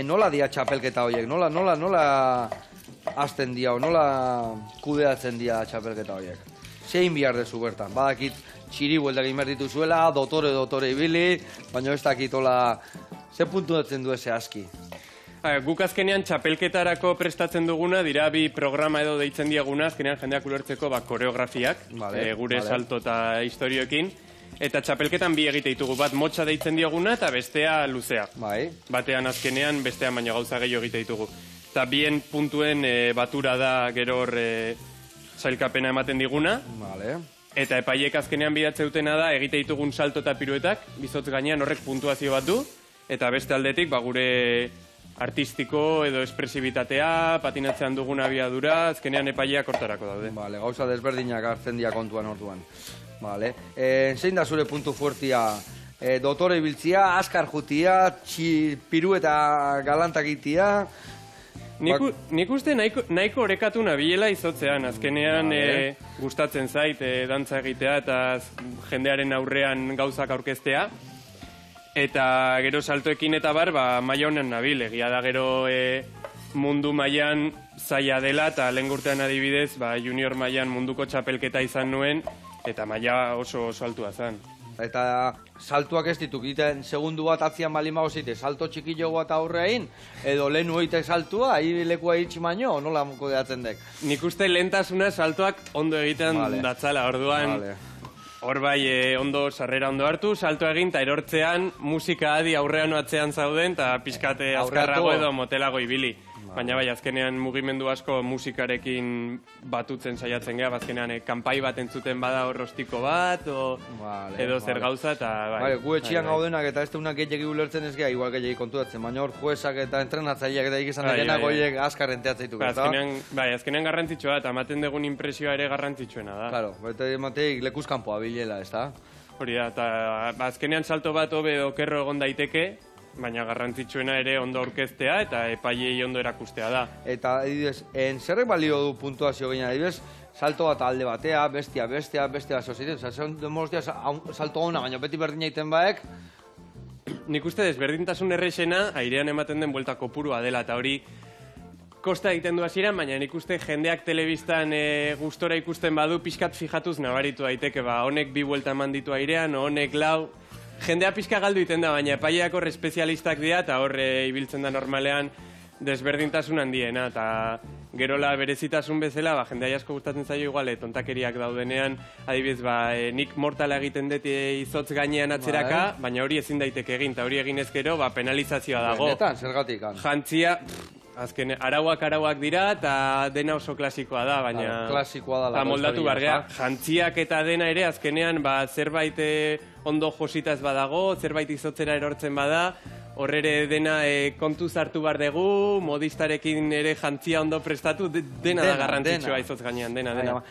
nola dia txapelketa horiek, nola hasten dia, nola kudeatzen dia txapelketa horiek. Zein bihar dezu bertan, badakit txiri bueltak egin behar dituzuela, dotore ibili, baina ez dakit hola, ze puntuatzen du eze aski. Guk azkenean txapelketarako prestatzen duguna, dira bi programa edo deitzen diaguna, azkenean jendeak ulertzeko koreografiak, gure salto eta historioekin, eta txapelketan bi egite ditugu, bat motxa deitzen diaguna eta bestea luzea. Batean azkenean bestean baina gauza gehiago egite ditugu. Eta bien puntuen batura da gero hor sailkapena ematen diguna, eta epaiek azkenean bidatze dutena da egite ditugun salto eta piruetak, bizotz gainean horrek puntuazio bat du, eta beste aldetik gure artistiko edo espresibitatea, patinatzean dugun abiadura, azkenean epaileak hortarako daude. Gauza desberdinak hartzen dira kontuan orduan. Zein da zure puntu fuertia? Dotore ibiltzia, askar jutia, piru eta galantak itia? Nik uste nahiko orekatu nabilela izotzean, azkenean gustatzen zait dantza egitea eta jendearen aurrean gauzak aurkeztea. Eta gero saltoekin eta bar, maila honen nabil, egia da gero mundu mailan zaila dela, eta lehen urtean adibidez, junior mailan munduko txapelketa izan nuen, eta maila oso altua zen. Eta saltuak ez dituk, egiten segundu bat atzian balima gozite, salto txikillo bat aurrein, edo lehen ueite saltua, lekua itxi baino, nola kodeatzen dek? Nik uste lehentasuna saltoak ondo egiten datzala, orduan... Hor bai, sarrera ondo hartu, salto egin, eta erortzean musika adi aurrean atzean zauden, eta pixkate azkarrago edo motelago ibili. Baina bai, azkenean mugimendu asko musikarekin batutzen saiatzen geha, azkenean kanpai bat entzuten bada horrostiko bat, edo zer gauza, eta bai. Gu etxian gaudenak eta ez deunak gehiagi ulertzen ez geha, igual gehiagi konturatzen, baina hor juezak eta entrenatzaileak eta ikizan denak horiek askar enteatzaituk. Bai, azkenean garrantzitsua, eta ematen dugun impresioa ere garrantzitsuena da. Claro, bete emateik lekuzkanpoa bilela, ez da? Hori da, eta azkenean salto bat hobe okerro egon daiteke, baina garrantzitsuena ere ondo aurkeztea eta epaileei ondo erakustea da. Eta, adibidez, zerrek balio du puntuazio ginen, adibidez, salto bat alde batea, bestea sozitzen, zer demostia salto hona, baina beti berdin egiten baek? Nik uste desberdintasun errexena, airean ematen den buelta kopurua dela, eta hori kosta egiten du hasieran, baina nik uste jendeak telebistan gustora ikusten badu, pixkat fijatuz nabaritu daiteke, honek bi buelta eman ditu airean, honek lau... Jendea pixka galdu iten da, baina epaileak hor espezialistak dira, eta hor ibiltzen da normalean desberdintasun handiena, eta gerola berezitasun bezala, jendea asko gustatzen zaio igual, tontakeriak daudenean, adibidez, nik mortala egiten dut izotz gainean atzeraka, baina hori ezin daiteke egin, eta hori egin ezkero, penalizazioa dago. Benetan, zergatik? Jantzia, azken, arauak dira, eta dena oso klasikoa da, baina... Klasikoa da. Eta moldatu bargea, jantziak eta dena ere, azkenean, zerbait ondo jositaz badago, zerbait izotzera erortzen bada, horre dena kontuz hartu bar dugu, modistarekin ere jantzia ondo prestatu, dena da garrantzitsua izotz gainean, dena.